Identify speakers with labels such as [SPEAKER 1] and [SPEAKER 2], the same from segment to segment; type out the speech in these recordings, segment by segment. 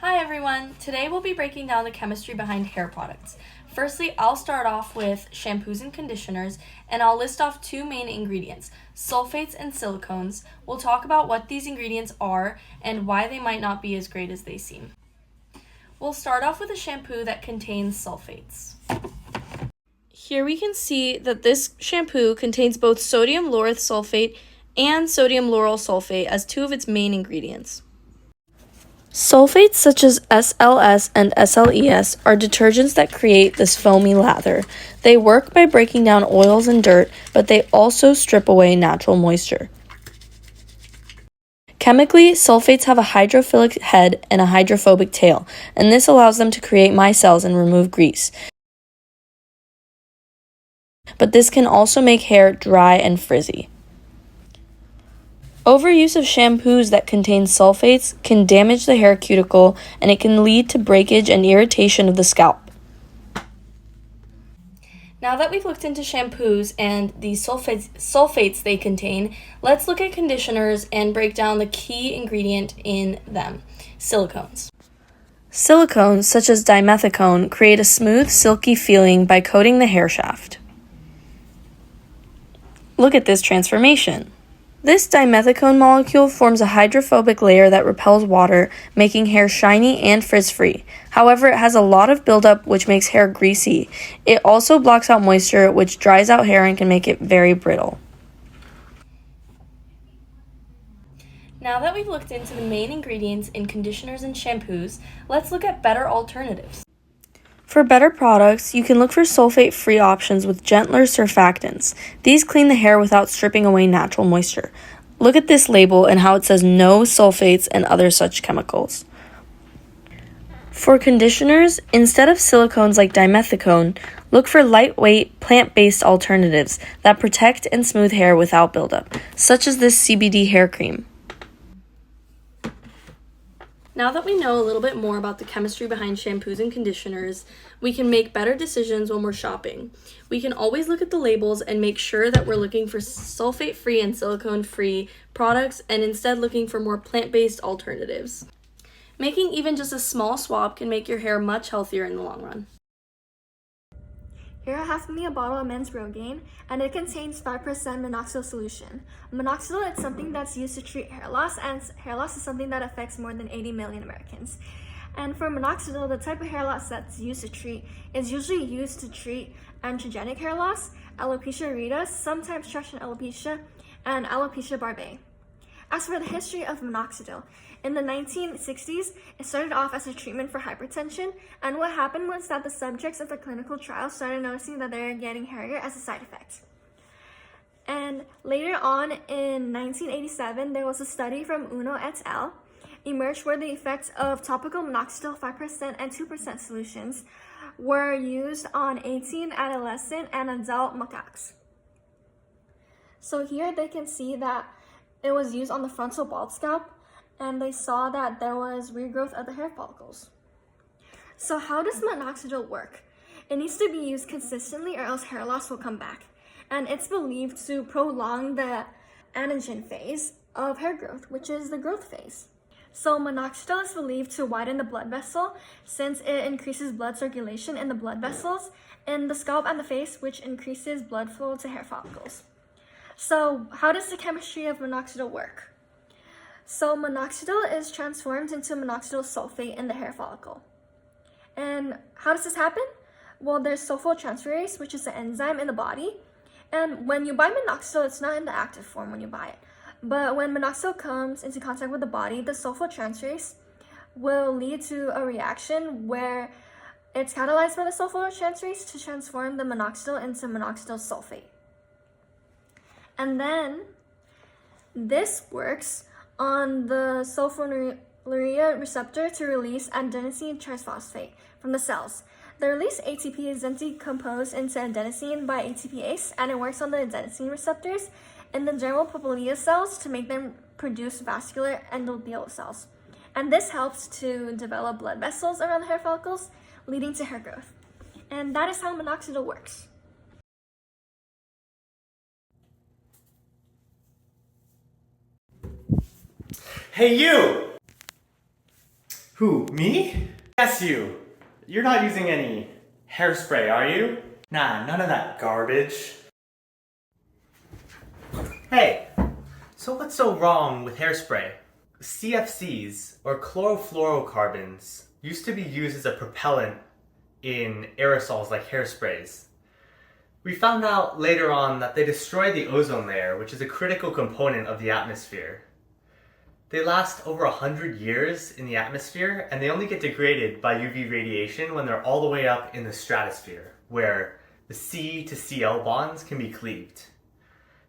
[SPEAKER 1] Hi everyone! Today we'll be breaking down the chemistry behind hair products. Firstly, I'll start off with shampoos and conditioners, and I'll list off two main ingredients, sulfates and silicones. We'll talk about what these ingredients are and why they might not be as great as they seem. We'll start off with a shampoo that contains sulfates. Here we can see that this shampoo contains both sodium lauryl sulfate and sodium lauryl sulfate as two of its main ingredients. Sulfates such as SLS and SLES are detergents that create this foamy lather. They work by breaking down oils and dirt, but they also strip away natural moisture. Chemically, sulfates have a hydrophilic head and a hydrophobic tail, and this allows them to create micelles and remove grease. But this can also make hair dry and frizzy. Overuse of shampoos that contain sulfates can damage the hair cuticle, and it can lead to breakage and irritation of the scalp. Now that we've looked into shampoos and the sulfates they contain, let's look at conditioners and break down the key ingredient in them, silicones. Silicones, such as dimethicone, create a smooth, silky feeling by coating the hair shaft. Look at this transformation. This dimethicone molecule forms a hydrophobic layer that repels water, making hair shiny and frizz-free. However, it has a lot of buildup, which makes hair greasy. It also blocks out moisture, which dries out hair and can make it very brittle. Now that we've looked into the main ingredients in conditioners and shampoos, let's look at better alternatives. For better products, you can look for sulfate-free options with gentler surfactants. These clean the hair without stripping away natural moisture. Look at this label and how it says no sulfates and other such chemicals. For conditioners, instead of silicones like dimethicone, look for lightweight, plant-based alternatives that protect and smooth hair without buildup, such as this CBD hair cream. Now that we know a little bit more about the chemistry behind shampoos and conditioners, we can make better decisions when we're shopping. We can always look at the labels and make sure that we're looking for sulfate-free and silicone-free products and instead looking for more plant-based alternatives. Making even just a small swap can make your hair much healthier in the long run.
[SPEAKER 2] Here I have with me a bottle of men's Rogaine, and it contains 5% minoxidil solution. Minoxidil is something that's used to treat hair loss, and hair loss is something that affects more than 80 million Americans. And for minoxidil, the type of hair loss that's used to treat is usually used to treat androgenic hair loss, alopecia areata, sometimes traction alopecia, and alopecia barbae. As for the history of minoxidil, in the 1960s, it started off as a treatment for hypertension, and what happened was that the subjects of the clinical trial started noticing that they were getting hairier as a side effect. And later on, in 1987, there was a study from Uno et al. Emerged where the effects of topical minoxidil 5% and 2% solutions were used on 18 adolescent and adult macaques. So here they can see that it was used on the frontal bald scalp, and they saw that there was regrowth of the hair follicles. So how does minoxidil work? It needs to be used consistently or else hair loss will come back. And it's believed to prolong the anagen phase of hair growth, which is the growth phase. So minoxidil is believed to widen the blood vessel since it increases blood circulation in the blood vessels in the scalp and the face, which increases blood flow to hair follicles. So how does the chemistry of minoxidil work? So minoxidil is transformed into minoxidil sulfate in the hair follicle. And how does this happen? Well, there's sulfotransferase, which is an enzyme in the body. And when you buy minoxidil, it's not in the active form when you buy it. But when minoxidil comes into contact with the body, the sulfotransferase will lead to a reaction where it's catalyzed by the sulfotransferase to transform the minoxidil into minoxidil sulfate. And then this works on the sulfonylurea receptor to release adenosine triphosphate from the cells. The released ATP is then decomposed into adenosine by ATPase, and it works on the adenosine receptors in the dermal papilla cells to make them produce vascular endothelial cells. And this helps to develop blood vessels around the hair follicles, leading to hair growth. And that is how minoxidil works.
[SPEAKER 3] Hey you! Who, me? Yes, you. You're not using any hairspray, are you? Nah, none of that garbage. Hey, so what's so wrong with hairspray? CFCs, or chlorofluorocarbons, used to be used as a propellant in aerosols like hairsprays. We found out later on that they destroy the ozone layer, which is a critical component of the atmosphere. They last over 100 years in the atmosphere, and they only get degraded by UV radiation when they're all the way up in the stratosphere, where the C to Cl bonds can be cleaved.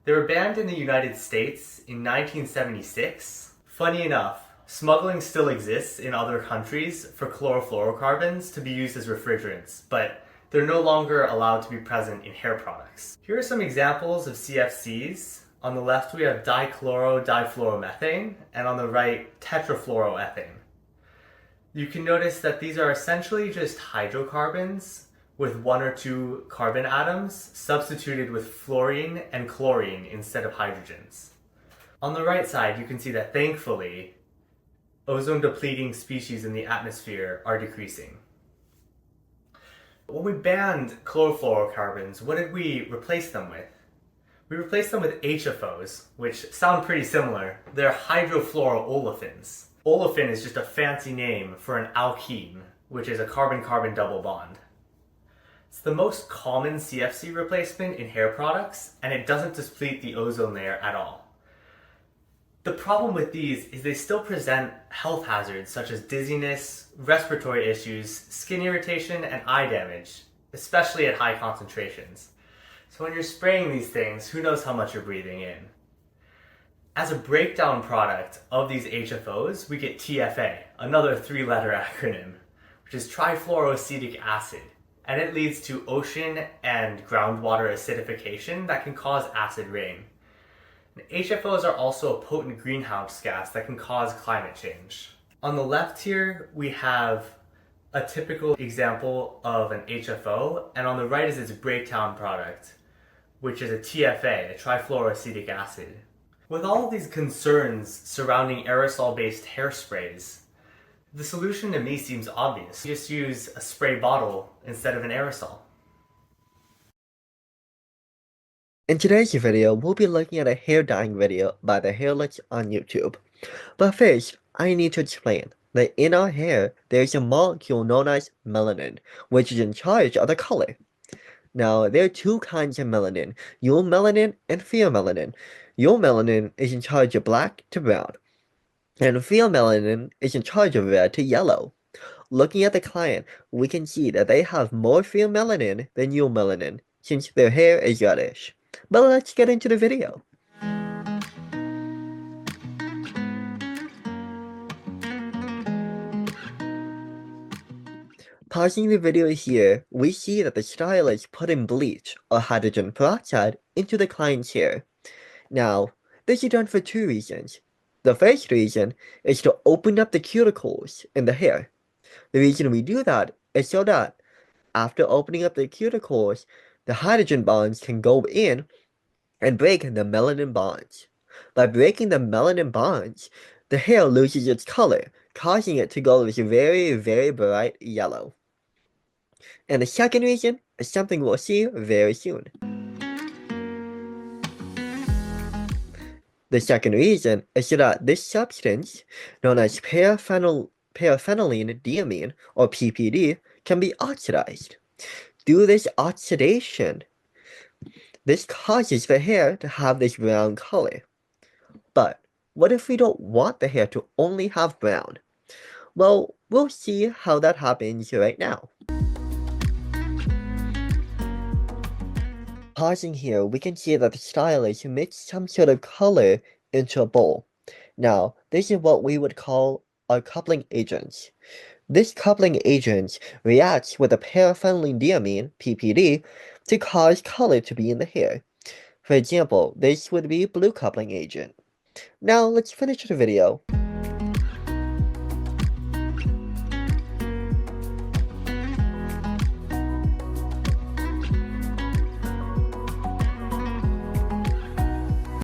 [SPEAKER 3] They were banned in the United States in 1976. Funny enough, smuggling still exists in other countries for chlorofluorocarbons to be used as refrigerants, but they're no longer allowed to be present in hair products. Here are some examples of CFCs. On the left we have dichloro-difluoromethane, and on the right tetrafluoroethane. You can notice that these are essentially just hydrocarbons with one or two carbon atoms substituted with fluorine and chlorine instead of hydrogens. On the right side you can see that thankfully ozone depleting species in the atmosphere are decreasing. When we banned chlorofluorocarbons, what did we replace them with? We replaced them with HFOs, which sound pretty similar. They're hydrofluoroolefins. Olefin is just a fancy name for an alkene, which is a carbon-carbon double bond. It's the most common CFC replacement in hair products, and it doesn't deplete the ozone layer at all. The problem with these is they still present health hazards such as dizziness, respiratory issues, skin irritation, and eye damage, especially at high concentrations. So when you're spraying these things, who knows how much you're breathing in. As a breakdown product of these HFOs, we get TFA, another three-letter acronym, which is trifluoroacetic acid, and it leads to ocean and groundwater acidification that can cause acid rain. HFOs are also a potent greenhouse gas that can cause climate change. On the left here, we have a typical example of an HFO, and on the right is its breakdown product, which is a TFA, a trifluoroacetic acid. With all of these concerns surrounding aerosol-based hairsprays, the solution to me seems obvious. You just use a spray bottle instead of an aerosol.
[SPEAKER 4] In today's video, we'll be looking at a hair dyeing video by the Hairless on YouTube. But first, I need to explain that in our hair, there's a molecule known as melanin, which is in charge of the color. Now, there are two kinds of melanin, eumelanin and pheomelanin. Eumelanin is in charge of black to brown, and pheomelanin is in charge of red to yellow. Looking at the client, we can see that they have more pheomelanin than eumelanin, since their hair is reddish. But let's get into the video. Pausing the video here, we see that the stylist put in bleach, or hydrogen peroxide, into the client's hair. Now, this is done for two reasons. The first reason is to open up the cuticles in the hair. The reason we do that is so that, after opening up the cuticles, the hydrogen bonds can go in and break the melanin bonds. By breaking the melanin bonds, the hair loses its color, causing it to go this very, very bright yellow. And the second reason is something we'll see very soon. The second reason is so that this substance, known as paraphenylene diamine, or PPD, can be oxidized. Through this oxidation, this causes the hair to have this brown color. But what if we don't want the hair to only have brown? Well, we'll see how that happens right now. Pausing here, we can see that the stylist mixed some sort of color into a bowl. Now, this is what we would call our coupling agents. This coupling agent reacts with the paraphenylene diamine, PPD, to cause color to be in the hair. For example, this would be blue coupling agent. Now let's finish the video.